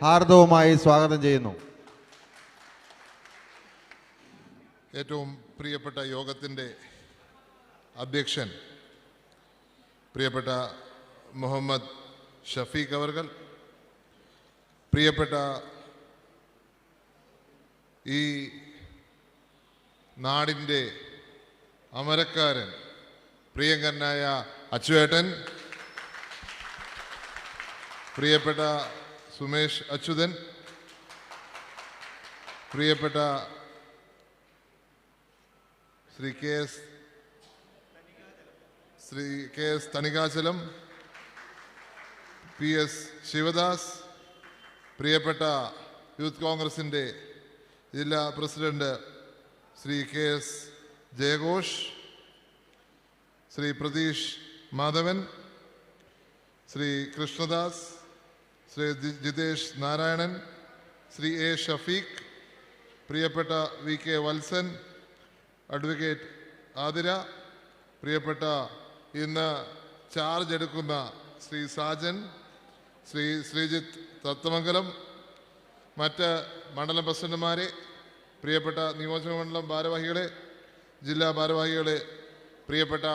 ഹാർദവുമായി സ്വാഗതം ചെയ്യുന്നു. ഏറ്റവും പ്രിയപ്പെട്ട യോഗത്തിൻ്റെ അധ്യക്ഷൻ പ്രിയപ്പെട്ട മുഹമ്മദ് ഷഫീഖ് അവർകൾ, പ്രിയപ്പെട്ട ഈ നാടിൻ്റെ അമരക്കാരൻ പ്രിയങ്കരനായ അച്ചുവേട്ടൻ, പ്രിയപ്പെട്ട സുമേഷ് അച്യുതൻ, പ്രിയപ്പെട്ട Shri K S Thanikachalam, P S Sivadas, പ്രിയപ്പെട്ട യൂത്ത് കോൺഗ്രസിൻ്റെ ജില്ലാ പ്രസിഡന്റ് ശ്രീ കെ എസ് ജയഘോഷ്, ശ്രീ പ്രതീഷ് മാധവൻ, ശ്രീ കൃഷ്ണദാസ്, ശ്രീ ജിതേഷ് നാരായണൻ, ശ്രീ എ ഷഫീഖ്, പ്രിയപ്പെട്ട V K Valsan, advocate Athira, പ്രിയപ്പെട്ട ഇന്ന് ചാർജ് എടുക്കുന്ന ശ്രീ സാജൻ, ശ്രീ ശ്രീജിത്ത് തത്തമംഗലം, മറ്റ് മണ്ഡലം പ്രസിഡന്റുമാരെ, പ്രിയപ്പെട്ട നിയോജക മണ്ഡലം ഭാരവാഹികളെ, ജില്ലാ ഭാരവാഹികളെ, പ്രിയപ്പെട്ട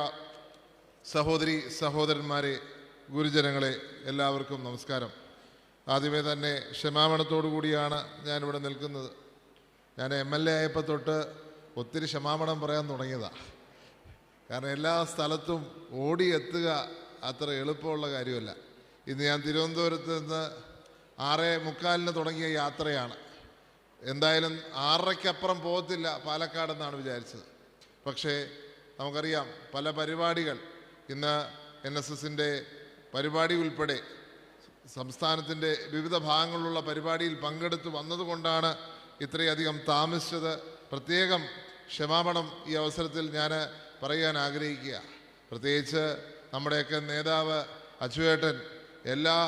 സഹോദരി സഹോദരന്മാരെ, ഗുരുജനങ്ങളെ, എല്ലാവർക്കും നമസ്കാരം. ആദ്യമേ തന്നെ ക്ഷമാപണത്തോടു കൂടിയാണ് ഞാനിവിടെ നിൽക്കുന്നത്. ഞാൻ MLA ആയപ്പോൾ തൊട്ട് ഒത്തിരി ക്ഷമാപണം പറയാൻ തുടങ്ങിയതാണ്. കാരണം എല്ലാ സ്ഥലത്തും ഓടിയെത്തുക അത്ര എളുപ്പമുള്ള കാര്യമല്ല. ഇന്ന് ഞാൻ തിരുവനന്തപുരത്ത് നിന്ന് 6:45 തുടങ്ങിയ യാത്രയാണ്. എന്തായാലും 6:30 പോകത്തില്ല പാലക്കാടെന്നാണ് വിചാരിച്ചത്. പക്ഷേ നമുക്കറിയാം, പല പരിപാടികൾ ഇന്ന് NSSൻ്റെ പരിപാടി ഉൾപ്പെടെ സംസ്ഥാനത്തിൻ്റെ വിവിധ ഭാഗങ്ങളിലുള്ള പരിപാടിയിൽ പങ്കെടുത്ത് വന്നതുകൊണ്ടാണ് ഇത്രയധികം താമസിച്ചത്. പ്രത്യേകം ക്ഷമാപണം ഈ അവസരത്തിൽ ഞാൻ പറയാൻ ആഗ്രഹിക്കുക. പ്രത്യേകിച്ച് നമ്മുടെയൊക്കെ നേതാവ് അച്ചുവേട്ടൻ എല്ലാ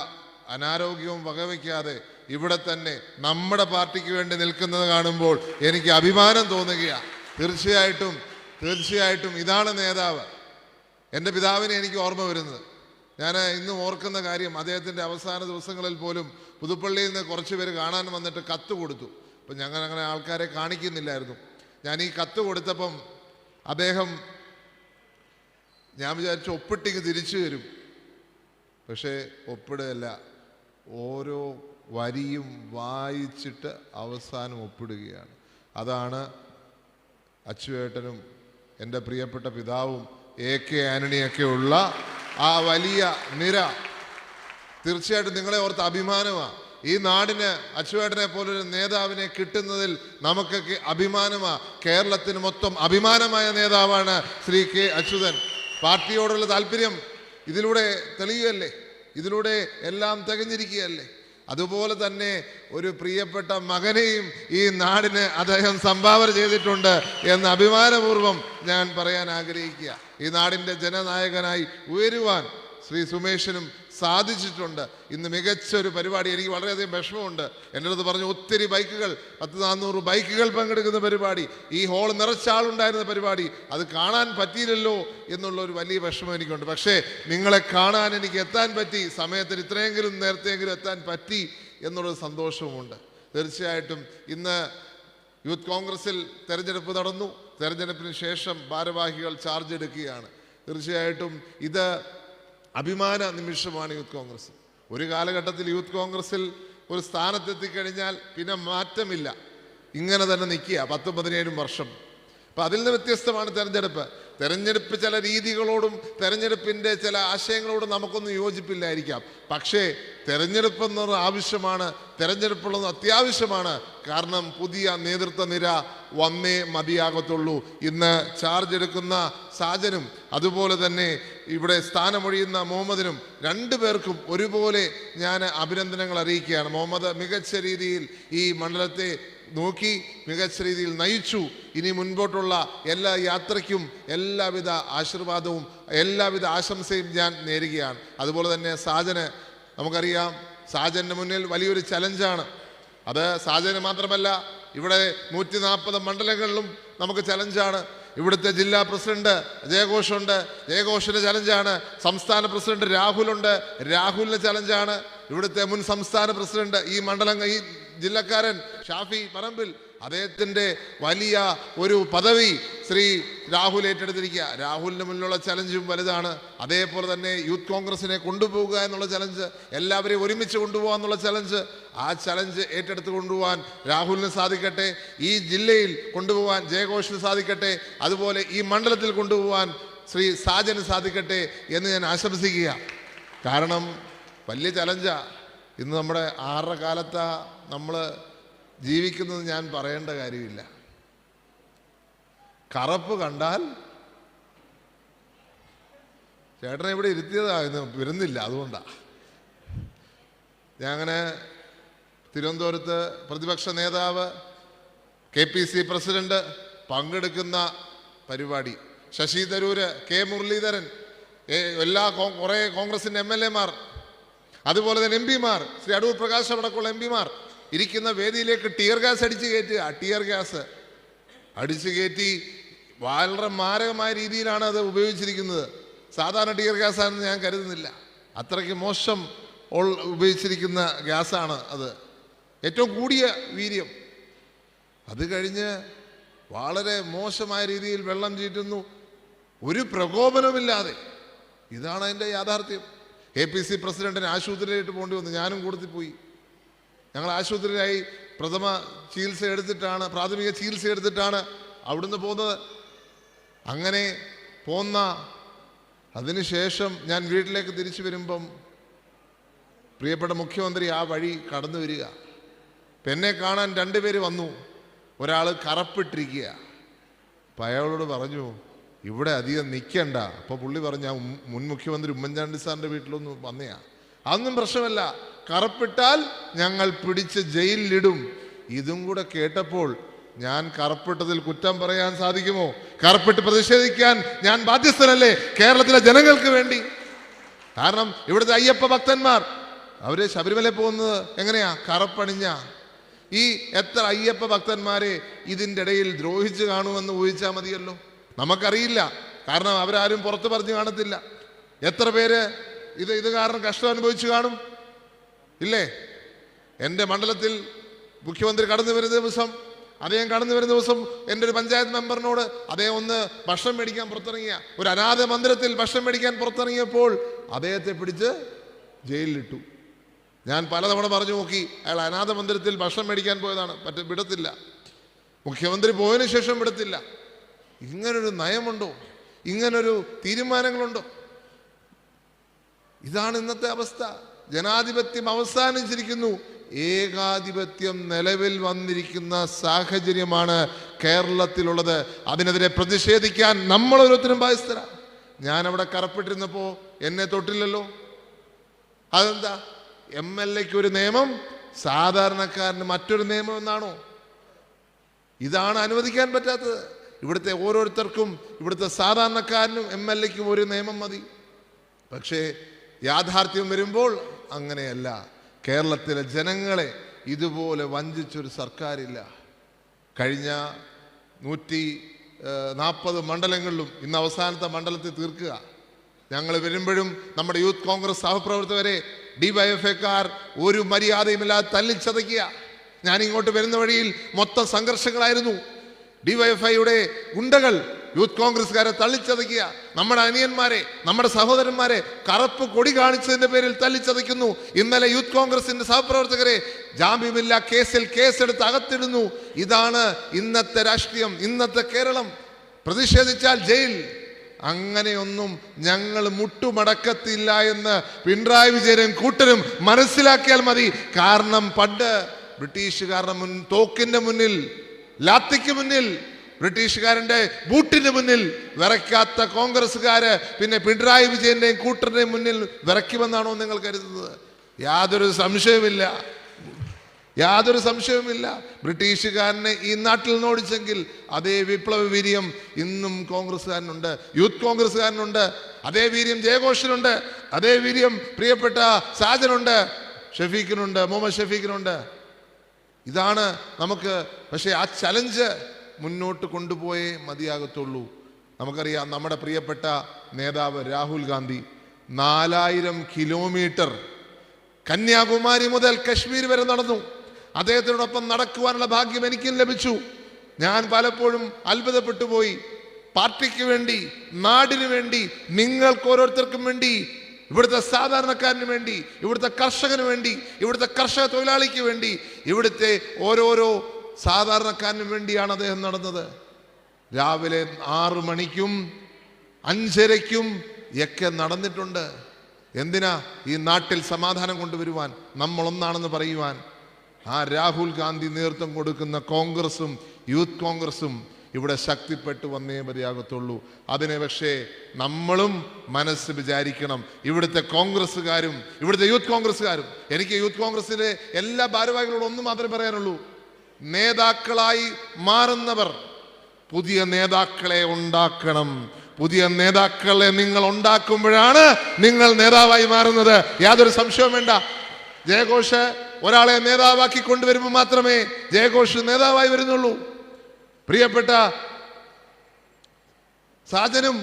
അനാരോഗ്യവും വകവയ്ക്കാതെ ഇവിടെ തന്നെ നമ്മുടെ പാർട്ടിക്ക് വേണ്ടി നിൽക്കുന്നത് കാണുമ്പോൾ എനിക്ക് അഭിമാനം തോന്നുകയാണ്. തീർച്ചയായിട്ടും ഇതാണ് നേതാവ്. എൻ്റെ പിതാവിനെ എനിക്ക് ഓർമ്മ വരുന്നത്. ഞാൻ ഇന്നും ഓർക്കുന്ന കാര്യം, അദ്ദേഹത്തിൻ്റെ അവസാന ദിവസങ്ങളിൽ പോലും പുതുപ്പള്ളിയിൽ നിന്ന് കുറച്ച് പേര് കാണാൻ വന്നിട്ട് കത്ത് കൊടുത്തു. അപ്പം ഞങ്ങൾ അങ്ങനെ ആൾക്കാരെ കാണിക്കുന്നില്ലായിരുന്നു. ഞാൻ ഈ കത്ത് കൊടുത്തപ്പം അദ്ദേഹം, ഞാൻ വിചാരിച്ചു ഒപ്പിട്ടിങ് തിരിച്ചു വരും. പക്ഷേ ഒപ്പിടുകയല്ല, ഓരോ വരിയും വായിച്ചിട്ട് അവസാനം ഒപ്പിടുകയാണ്. അതാണ് അച്ചുവേട്ടനും എൻ്റെ പ്രിയപ്പെട്ട പിതാവും AK ആന്റണിയൊക്കെ ഉള്ള ആ വലിയ നിര. തീർച്ചയായിട്ടും നിങ്ങളെ ഓർത്ത് അഭിമാനമാണ്. ഈ നാടിന് അച്ചുവേട്ടനെ പോലൊരു നേതാവിനെ കിട്ടുന്നതിൽ നമുക്കൊക്കെ അഭിമാനമാണ്. കേരളത്തിന് മൊത്തം അഭിമാനമായ നേതാവാണ് ശ്രീ K അച്യുതൻ. പാർട്ടിയോടുള്ള താല്പര്യം ഇതിലൂടെ തെളിയുകയല്ലേ, ഇതിലൂടെ എല്ലാം തികഞ്ഞിരിക്കുകയല്ലേ. അതുപോലെ തന്നെ ഒരു പ്രിയപ്പെട്ട മകനെയും ഈ നാടിന് അദ്ദേഹം സംഭാവന ചെയ്തിട്ടുണ്ട് എന്ന് അഭിമാനപൂർവ്വം ഞാൻ പറയാൻ ആഗ്രഹിക്കുക. ഈ നാടിൻ്റെ ജനനായകനായി ഉയരുവാൻ ശ്രീ സുമേഷിനും സാധിച്ചിട്ടുണ്ട്. ഇന്ന് മികച്ചൊരു പരിപാടി. എനിക്ക് വളരെയധികം വിഷമമുണ്ട്. എൻ്റെ അടുത്ത് പറഞ്ഞു, ഒത്തിരി ബൈക്കുകൾ, 100-400 ബൈക്കുകൾ പങ്കെടുക്കുന്ന പരിപാടി, ഈ ഹോൾ നിറച്ചാളുണ്ടായിരുന്ന പരിപാടി, അത് കാണാൻ പറ്റിയില്ലല്ലോ എന്നുള്ളൊരു വലിയ വിഷമം എനിക്കുണ്ട്. പക്ഷേ നിങ്ങളെ കാണാൻ എനിക്ക് എത്താൻ പറ്റി, സമയത്തിന് ഇത്രയെങ്കിലും നേരത്തെയെങ്കിലും എത്താൻ പറ്റി എന്നുള്ളൊരു സന്തോഷവുമുണ്ട്. തീർച്ചയായിട്ടും ഇന്ന് യൂത്ത് കോൺഗ്രസിൽ തെരഞ്ഞെടുപ്പ് നടന്നു. തെരഞ്ഞെടുപ്പിന് ശേഷം ഭാരവാഹികൾ ചാർജ് എടുക്കുകയാണ്. തീർച്ചയായിട്ടും ഇത് അഭിമാന നിമിഷമാണ് യൂത്ത് കോൺഗ്രസ്. ഒരു കാലഘട്ടത്തിൽ യൂത്ത് കോൺഗ്രസിൽ ഒരു സ്ഥാനത്തെത്തിക്കഴിഞ്ഞാൽ പിന്നെ മാറ്റമില്ല, ഇങ്ങനെ തന്നെ നിൽക്കുക 10-17 വർഷം. അപ്പം അതിൽ നിന്ന് വ്യത്യസ്തമാണ് തെരഞ്ഞെടുപ്പ് ചില രീതികളോടും തെരഞ്ഞെടുപ്പിൻ്റെ ചില ആശയങ്ങളോടും നമുക്കൊന്നും യോജിപ്പില്ലായിരിക്കാം. പക്ഷേ തെരഞ്ഞെടുപ്പെന്നത് ആവശ്യമാണ്, തെരഞ്ഞെടുപ്പുള്ളത് അത്യാവശ്യമാണ്. കാരണം പുതിയ നേതൃത്വ നിര വന്നേ മതിയാകത്തുള്ളൂ. ഇന്ന് ചാർജ് എടുക്കുന്ന സാജനും അതുപോലെ തന്നെ ഇവിടെ സ്ഥാനമൊഴിയുന്ന മുഹമ്മദിനും, 2 പേർക്കും ഒരുപോലെ ഞാൻ അഭിനന്ദനങ്ങൾ അറിയിക്കുകയാണ്. മുഹമ്മദ് മികച്ച രീതിയിൽ ഈ മണ്ഡലത്തെ നോക്കി മികച്ച രീതിയിൽ നയിച്ചു. ഇനി മുൻപോട്ടുള്ള എല്ലാ യാത്രയ്ക്കും എല്ലാവിധ ആശീർവാദവും എല്ലാവിധ ആശംസയും ഞാൻ നേരുകയാണ്. അതുപോലെ തന്നെ സാജന്, നമുക്കറിയാം സാജൻ്റെ മുന്നിൽ വലിയൊരു ചലഞ്ചാണ്. അത് സാജന് മാത്രമല്ല, ഇവിടെ 140 മണ്ഡലങ്ങളിലും നമുക്ക് ചലഞ്ചാണ്. ഇവിടുത്തെ ജില്ലാ പ്രസിഡന്റ് ജയഘോഷുണ്ട്, ജയഘോഷിന്റെ ചലഞ്ചാണ്. സംസ്ഥാന പ്രസിഡന്റ് രാഹുലുണ്ട്, രാഹുലിന്റെ ചലഞ്ചാണ്. ഇവിടുത്തെ മുൻ സംസ്ഥാന പ്രസിഡന്റ് ഈ ജില്ലക്കാരൻ ഷാഫി പറമ്പിൽ, അദ്ദേഹത്തിന്റെ വലിയ ഒരു പദവി ശ്രീ രാഹുൽ ഏറ്റെടുത്തിരിക്കുക. രാഹുലിന് മുന്നിലുള്ള ചലഞ്ചും വലുതാണ്. അതേപോലെ തന്നെ യൂത്ത് കോൺഗ്രസിനെ കൊണ്ടുപോകുക എന്നുള്ള ചലഞ്ച്, എല്ലാവരെയും ഒരുമിച്ച് കൊണ്ടുപോകുക എന്നുള്ള ചലഞ്ച്, ആ ചലഞ്ച് ഏറ്റെടുത്ത് കൊണ്ടുപോകാൻ രാഹുലിന് സാധിക്കട്ടെ. ഈ ജില്ലയിൽ കൊണ്ടുപോകാൻ ജയഘോഷിന് സാധിക്കട്ടെ. അതുപോലെ ഈ മണ്ഡലത്തിൽ കൊണ്ടുപോകാൻ ശ്രീ സാജന് സാധിക്കട്ടെ എന്ന് ഞാൻ ആശംസിക്കുക. കാരണം വലിയ ചലഞ്ചാ. ഇന്ന് നമ്മുടെ 6 കാലത്താ നമ്മൾ ജീവിക്കുന്നത് ഞാൻ പറയേണ്ട കാര്യമില്ല. കറുപ്പ് കണ്ടാൽ ചേട്ടനെ ഇവിടെ ഇരുത്തിയതാ, ഇന്ന് വരുന്നില്ല, അതുകൊണ്ടാണ്. ഞാൻ അങ്ങനെ തിരുവനന്തപുരത്ത് പ്രതിപക്ഷ നേതാവ് KPC പ്രസിഡന്റ് പങ്കെടുക്കുന്ന പരിപാടി, ശശി തരൂര്, കെ മുരളീധരൻ, കുറേ കോൺഗ്രസിൻ്റെ MLA മാർ, അതുപോലെ തന്നെ MP മാർ, ശ്രീ അടൂർ പ്രകാശ് അടക്കമുള്ള MP മാർ ഇരിക്കുന്ന വേദിയിലേക്ക് ടിയർ ഗ്യാസ് അടിച്ചു കയറ്റുക. ടിയർ ഗ്യാസ് അടിച്ചു കയറ്റി വളരെ മാരകമായ രീതിയിലാണ് അത് ഉപയോഗിച്ചിരിക്കുന്നത്. സാധാരണ ടിയർ ഗ്യാസാണെന്ന് ഞാൻ കരുതുന്നില്ല. അത്രയ്ക്ക് മോശം ഉപയോഗിച്ചിരിക്കുന്ന ഗ്യാസാണ് അത്, ഏറ്റവും കൂടിയ വീര്യം. അത് കഴിഞ്ഞ് വളരെ മോശമായ രീതിയിൽ വെള്ളം ചീറ്റുന്നു, ഒരു പ്രകോപനമില്ലാതെ. ഇതാണ് അതിൻ്റെ യാഥാർത്ഥ്യം. KPC പ്രസിഡന്റിന് ആശുപത്രിയിലേക്ക് പോകേണ്ടി വന്നു. ഞാനും കൂടത്തിൽ പോയി. ഞങ്ങൾ ആശുപത്രിയിലായി പ്രാഥമിക ചികിത്സ എടുത്തിട്ടാണ് അവിടുന്ന് പോകുന്നത്. അങ്ങനെ അതിനുശേഷം ഞാൻ വീട്ടിലേക്ക് തിരിച്ചു വരുമ്പം പ്രിയപ്പെട്ട മുഖ്യമന്ത്രി ആ വഴി കടന്നു വരിക. എന്നെ കാണാൻ 2 പേര് വന്നു. ഒരാൾ കറുപ്പിട്ടിരിക്കുക. അപ്പം അയാളോട് പറഞ്ഞു, ഇവിടെ അധികം നിൽക്കണ്ട. അപ്പോൾ പുള്ളി പറഞ്ഞു, മുൻ മുഖ്യമന്ത്രി ഉമ്മൻചാണ്ടി സാറിൻ്റെ വീട്ടിലൊന്നും വന്നയാ, അതൊന്നും പ്രശ്നമല്ല, കറുപ്പിട്ടാൽ ഞങ്ങൾ പിടിച്ച് ജയിലിലിടും. ഇതും കൂടെ കേട്ടപ്പോൾ ഞാൻ കറുപ്പിട്ടതിൽ കുറ്റം പറയാൻ സാധിക്കുമോ? കറുപ്പിട്ട് പ്രതിഷേധിക്കാൻ ഞാൻ ബാധ്യസ്ഥനല്ലേ കേരളത്തിലെ ജനങ്ങൾക്ക് വേണ്ടി? കാരണം ഇവിടുത്തെ അയ്യപ്പ ഭക്തന്മാർ അവര് ശബരിമല പോകുന്നത് എങ്ങനെയാ? കറുപ്പണിഞ്ഞ. ഈ എത്ര അയ്യപ്പ ഭക്തന്മാരെ ഇതിൻ്റെ ഇടയിൽ ദ്രോഹിച്ചു കാണുമെന്ന് ഊഹിച്ചാൽ മതിയല്ലോ. നമുക്കറിയില്ല, കാരണം അവരാരും പുറത്ത് പറഞ്ഞു കാണത്തില്ല. എത്ര പേര് ഇത് കാരണം കഷ്ടം അനുഭവിച്ചു കാണും, ഇല്ലേ? എൻ്റെ മണ്ഡലത്തിൽ മുഖ്യമന്ത്രി കടന്നു വരുന്ന ദിവസം എൻ്റെ ഒരു പഞ്ചായത്ത് മെമ്പറിനോട് അദ്ദേഹം ഒന്ന് ഭക്ഷണം മേടിക്കാൻ പുറത്തിറങ്ങിയ, ഒരു അനാഥ മന്ദിരത്തിൽ ഭക്ഷണം മേടിക്കാൻ പുറത്തിറങ്ങിയപ്പോൾ അദ്ദേഹത്തെ പിടിച്ച് ജയിലിലിട്ടു. ഞാൻ പലതവണ പറഞ്ഞു നോക്കി, അയാൾ അനാഥ മന്ദിരത്തിൽ ഭക്ഷണം മേടിക്കാൻ പോയതാണ്, വിടത്തില്ല. മുഖ്യമന്ത്രി പോയതിനു ശേഷം വിടത്തില്ല. ഇങ്ങനൊരു നയമുണ്ടോ? ഇങ്ങനൊരു തീരുമാനങ്ങളുണ്ടോ? ഇതാണ് ഇന്നത്തെ അവസ്ഥ. ജനാധിപത്യം അവസാനിച്ചിരിക്കുന്നു. ഏകാധിപത്യം നിലവിൽ വന്നിരിക്കുന്ന സാഹചര്യമാണ് കേരളത്തിലുള്ളത്. അതിനെതിരെ പ്രതിഷേധിക്കാൻ നമ്മൾ ഓരോരുത്തരും ബാധ്യസ്ഥരാണ്. ഞാനവിടെ കറുപ്പിട്ടിരുന്നപ്പോൾ എന്നെ തൊട്ടില്ലല്ലോ. അതെന്താ? MLA-ക്ക് ഒരു നിയമം, സാധാരണക്കാരന് മറ്റൊരു നിയമം എന്നാണോ? ഇതാണ് അനുവദിക്കാൻ പറ്റാത്തത്. ഇവിടുത്തെ ഓരോരുത്തർക്കും, ഇവിടുത്തെ സാധാരണക്കാരനും MLA-ക്കും ഒരു നിയമം മതി. പക്ഷേ യാഥാർത്ഥ്യം വരുമ്പോൾ അങ്ങനെയല്ല. കേരളത്തിലെ ജനങ്ങളെ ഇതുപോലെ വഞ്ചിച്ചൊരു സർക്കാരില്ല. കഴിഞ്ഞ 140 മണ്ഡലങ്ങളിലും ഇന്ന് അവസാനത്തെ മണ്ഡലത്തിൽ തീർക്കുക. ഞങ്ങൾ വരുമ്പോഴും നമ്മുടെ യൂത്ത് കോൺഗ്രസ് സഹപ്രവർത്തകരെ DYFI-ക്കാർ ഒരു മര്യാദയുമില്ലാതെ തല്ലിച്ചതയ്ക്കുക. ഞാനിങ്ങോട്ട് വരുന്ന വഴിയിൽ മൊത്തം സംഘർഷങ്ങളായിരുന്നു. DYFI-യുടെ ഗുണ്ടകൾ യൂത്ത് കോൺഗ്രസ്സുകാരെ തള്ളിച്ചതയ്ക്കുക. നമ്മുടെ അനിയന്മാരെ, നമ്മുടെ സഹോദരന്മാരെ കറുപ്പ് കൊടി കാണിച്ചതിന്റെ പേരിൽ തല്ലിച്ചതയ്ക്കുന്നു. ഇന്നലെ യൂത്ത് കോൺഗ്രസിന്റെ സഹപ്രവർത്തകരെ ജാമ്യമില്ല കേസിൽ കേസെടുത്ത് അകത്തിടുന്നു. ഇതാണ് ഇന്നത്തെ രാഷ്ട്രീയം, ഇന്നത്തെ കേരളം. പ്രതിഷേധിച്ചാൽ ജയിൽ. അങ്ങനെയൊന്നും ഞങ്ങൾ മുട്ടുമടക്കത്തില്ല എന്ന് പിണറായി വിജയനും കൂട്ടരും മനസ്സിലാക്കിയാൽ മതി. കാരണം പണ്ട് ബ്രിട്ടീഷുകാരുടെ തോക്കിന്റെ മുന്നിൽ, ലാത്തിക്ക് മുന്നിൽ, ബ്രിട്ടീഷുകാരൻ്റെ ബൂട്ടിന് മുന്നിൽ വിറയ്ക്കാത്ത കോൺഗ്രസ്സുകാര് പിന്നെ പിണറായി വിജയന്റെയും കൂട്ടരുടെയും മുന്നിൽ വിറയ്ക്കുമെന്നാണോ നിങ്ങൾ കരുതുന്നത്? യാതൊരു സംശയവുമില്ല. ബ്രിട്ടീഷുകാരനെ ഈ നാട്ടിൽ നിന്ന് ഓടിച്ചെങ്കിൽ അതേ വിപ്ലവ വീര്യം ഇന്നും കോൺഗ്രസ്സുകാരനുണ്ട്, യൂത്ത് കോൺഗ്രസ്സുകാരനുണ്ട്. അതേ വീര്യം ജയഘോഷിനുണ്ട്, അതേ വീര്യം പ്രിയപ്പെട്ട സാജനുണ്ട്, മുഹമ്മദ് ഷഫീഖിനുണ്ട്. ഇതാണ് നമുക്ക്. പക്ഷേ ആ ചലഞ്ച് മുന്നോട്ട് കൊണ്ടുപോയേ മതിയാകത്തുള്ളൂ. നമുക്കറിയാം, നമ്മുടെ പ്രിയപ്പെട്ട നേതാവ് രാഹുൽ ഗാന്ധി 4000 കിലോമീറ്റർ കന്യാകുമാരി മുതൽ കശ്മീർ വരെ നടന്നു. അദ്ദേഹത്തിനോടൊപ്പം നടക്കുവാനുള്ള ഭാഗ്യം എനിക്കും ലഭിച്ചു. ഞാൻ പലപ്പോഴും അത്ഭുതപ്പെട്ടു പോയി. പാർട്ടിക്ക് വേണ്ടി, നാടിനു വേണ്ടി, നിങ്ങൾക്ക് ഓരോരുത്തർക്കും വേണ്ടി, ഇവിടുത്തെ സാധാരണക്കാരന് വേണ്ടി, ഇവിടുത്തെ കർഷകന് വേണ്ടി, ഇവിടുത്തെ കർഷക തൊഴിലാളിക്ക് വേണ്ടി, ഇവിടുത്തെ ഓരോരോ സാധാരണക്കാരനും വേണ്ടിയാണ് അദ്ദേഹം നടന്നത്. രാവിലെ 6 മണിക്കും 5:30ക്കും ഒക്കെ നടന്നിട്ടുണ്ട്. എന്തിനാ? ഈ നാട്ടിൽ സമാധാനം കൊണ്ടുവരുവാൻ, നമ്മൾ ഒന്നാണെന്ന് പറയുവാൻ. ആ രാഹുൽ ഗാന്ധി നേതൃത്വം കൊടുക്കുന്ന കോൺഗ്രസും യൂത്ത് കോൺഗ്രസും ഇവിടെ ശക്തിപ്പെട്ടു വന്നേ മതിയാകത്തുള്ളൂ. അതിനെ പക്ഷേ നമ്മളും മനസ്സ് വിചാരിക്കണം. ഇവിടുത്തെ കോൺഗ്രസ്സുകാരും ഇവിടുത്തെ യൂത്ത് കോൺഗ്രസ്സുകാരും, എനിക്ക് യൂത്ത് കോൺഗ്രസിലെ എല്ലാ ഭാരവാഹികളോടും ഒന്നും മാത്രമേ പറയാനുള്ളൂ. നേതാക്കളായി മാറുന്നവർ പുതിയ നേതാക്കളെ ഉണ്ടാക്കണം. പുതിയ നേതാക്കളെ നിങ്ങൾ ഉണ്ടാക്കുമ്പോഴാണ് നിങ്ങൾ നേതാവായി മാറുന്നത്. യാതൊരു സംശയവും വേണ്ട. ജയഘോഷ് ഒരാളെ നേതാവാക്കി കൊണ്ടുവരുമ്പോൾ മാത്രമേ ജയഘോഷ് നേതാവായി വരുന്നുള്ളൂ. പ്രിയപ്പെട്ട സാജനും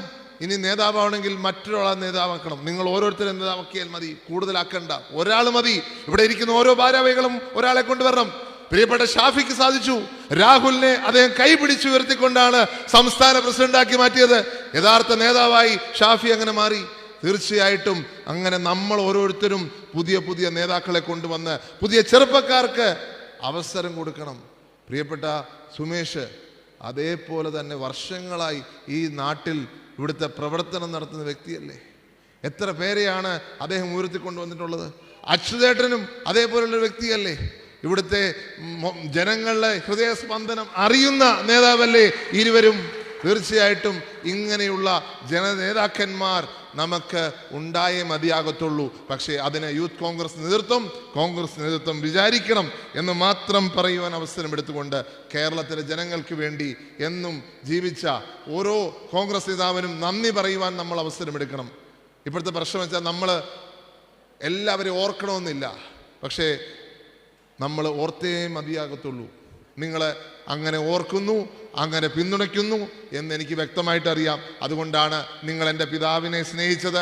ഇനി നേതാവാണെങ്കിൽ മറ്റൊരാളെ നേതാവാക്കണം. നിങ്ങൾ ഓരോരുത്തരും നേതാവാക്കിയാൽ മതി, കൂടുതലാക്കണ്ട. ഒരാൾ മതി. ഇവിടെ ഇരിക്കുന്ന ഓരോ ഭാരവാഹികളും ഒരാളെ കൊണ്ടുവരണം. പ്രിയപ്പെട്ട ഷാഫിക്ക് സാധിച്ചു. രാഹുലിനെ അദ്ദേഹം കൈപിടിച്ചു ഉയർത്തിക്കൊണ്ടാണ് സംസ്ഥാന പ്രസിഡന്റാക്കി മാറ്റിയത്. യഥാർത്ഥ നേതാവായി ഷാഫി അങ്ങനെ മാറി. തീർച്ചയായിട്ടും അങ്ങനെ നമ്മൾ ഓരോരുത്തരും പുതിയ പുതിയ നേതാക്കളെ കൊണ്ടുവന്ന് പുതിയ ചെറുപ്പക്കാർക്ക് അവസരം കൊടുക്കണം. പ്രിയപ്പെട്ട സുമേഷ് അതേപോലെ തന്നെ വർഷങ്ങളായി ഈ നാട്ടിൽ ഇവിടുത്തെ പ്രവർത്തനം നടത്തുന്ന വ്യക്തിയല്ലേ. എത്ര പേരെയാണ് അദ്ദേഹം ഉയർത്തിക്കൊണ്ടുവന്നിട്ടുള്ളത്. അച്യുതേട്ടനും അതേപോലുള്ള വ്യക്തിയല്ലേ. ഇവിടുത്തെ ജനങ്ങളുടെ ഹൃദയസ്പന്ദനം അറിയുന്ന നേതാവല്ലേ ഇരുവരും. തീർച്ചയായിട്ടും ഇങ്ങനെയുള്ള ജനനേതാക്കന്മാർ നമുക്ക് ഉണ്ടായേ മതിയാകത്തുള്ളൂ. പക്ഷേ അതിന് യൂത്ത് കോൺഗ്രസ് നേതൃത്വം വിചാരിക്കണം എന്ന് മാത്രം പറയുവാൻ അവസരം എടുത്തുകൊണ്ട് കേരളത്തിലെ ജനങ്ങൾക്ക് വേണ്ടി എന്നും ജീവിച്ച ഓരോ കോൺഗ്രസ് നേതാവിനും നന്ദി പറയുവാൻ നമ്മൾ അവസരമെടുക്കണം. ഇപ്പോഴത്തെ പ്രശ്നം വെച്ചാൽ നമ്മൾ എല്ലാവരെയും ഓർക്കണമെന്നില്ല, പക്ഷേ നമ്മൾ ഓർത്തേ മതിയാകത്തുള്ളൂ. നിങ്ങൾ അങ്ങനെ ഓർക്കുന്നു, അങ്ങനെ പിന്തുണയ്ക്കുന്നു എന്നെനിക്ക് വ്യക്തമായിട്ട് അറിയാം. അതുകൊണ്ടാണ് നിങ്ങൾ എൻ്റെ പിതാവിനെ സ്നേഹിച്ചത്,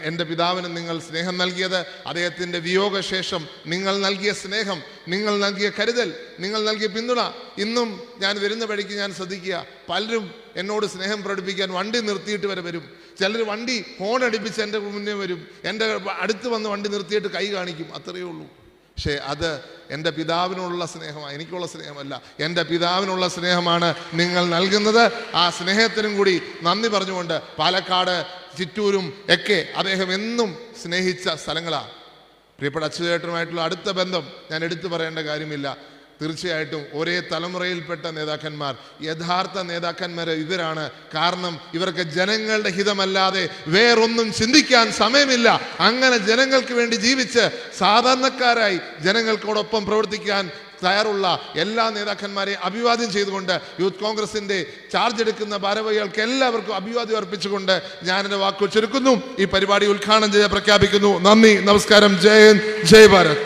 എൻ്റെ പിതാവിന് നിങ്ങൾ സ്നേഹം നൽകിയത്. അദ്ദേഹത്തിൻ്റെ വിയോഗശേഷം നിങ്ങൾ നൽകിയ സ്നേഹം, നിങ്ങൾ നൽകിയ കരുതൽ, നിങ്ങൾ നൽകിയ പിന്തുണ ഇന്നും ഞാൻ വരുന്ന വഴിക്ക് ഞാൻ ശ്രദ്ധിക്കുക. പലരും എന്നോട് സ്നേഹം പ്രകടിപ്പിക്കാൻ വണ്ടി നിർത്തിയിട്ട് വരെ വരും. ചിലർ വണ്ടി ഹോൺ അടിപ്പിച്ച് എൻ്റെ മുന്നേ വരും. എൻ്റെ അടുത്ത് വന്ന് വണ്ടി നിർത്തിയിട്ട് കൈ കാണിക്കും. അത്രയേ ഉള്ളൂ. പക്ഷേ അത് എൻ്റെ പിതാവിനുള്ള സ്നേഹമാണ്, എനിക്കുള്ള സ്നേഹമല്ല. എൻ്റെ പിതാവിനുള്ള സ്നേഹമാണ് നിങ്ങൾ നൽകുന്നത്. ആ സ്നേഹത്തിനും കൂടി നന്ദി പറഞ്ഞുകൊണ്ട് പാലക്കാട്, ചിറ്റൂരും ഒക്കെ അദ്ദേഹം എന്നും സ്നേഹിച്ച സ്ഥലങ്ങളാണ്. പ്രിയപ്പെട്ട അച്യുതേട്ടനുമായിട്ടുള്ള അടുത്ത ബന്ധം ഞാൻ എടുത്തു പറയേണ്ട കാര്യമില്ല. തീർച്ചയായിട്ടും ഒരേ തലമുറയിൽപ്പെട്ട നേതാക്കന്മാർ, യഥാർത്ഥ നേതാക്കന്മാർ ഇവരാണ്. കാരണം ഇവർക്ക് ജനങ്ങളുടെ ഹിതമല്ലാതെ വേറൊന്നും ചിന്തിക്കാൻ സമയമില്ല. അങ്ങനെ ജനങ്ങൾക്ക് വേണ്ടി ജീവിച്ച് സാധാരണക്കാരായി ജനങ്ങൾക്കോടൊപ്പം പ്രവർത്തിക്കാൻ തയ്യാറുള്ള എല്ലാ നേതാക്കന്മാരെയും അഭിവാദ്യം ചെയ്തുകൊണ്ട് യൂത്ത് കോൺഗ്രസിന്റെ ചാർജ് എടുക്കുന്ന ഭാരവാഹികൾക്ക് എല്ലാവർക്കും അഭിവാദ്യം അർപ്പിച്ചുകൊണ്ട് ഞാൻ എൻ്റെ വാക്കുകൾ ചുരുക്കുന്നു. ഈ പരിപാടി ഉദ്ഘാടനം ചെയ്ത് പ്രഖ്യാപിക്കുന്നു. നന്ദി, നമസ്കാരം. ജയ് ഹിന്ദ്, ജയ് ഭാരത്.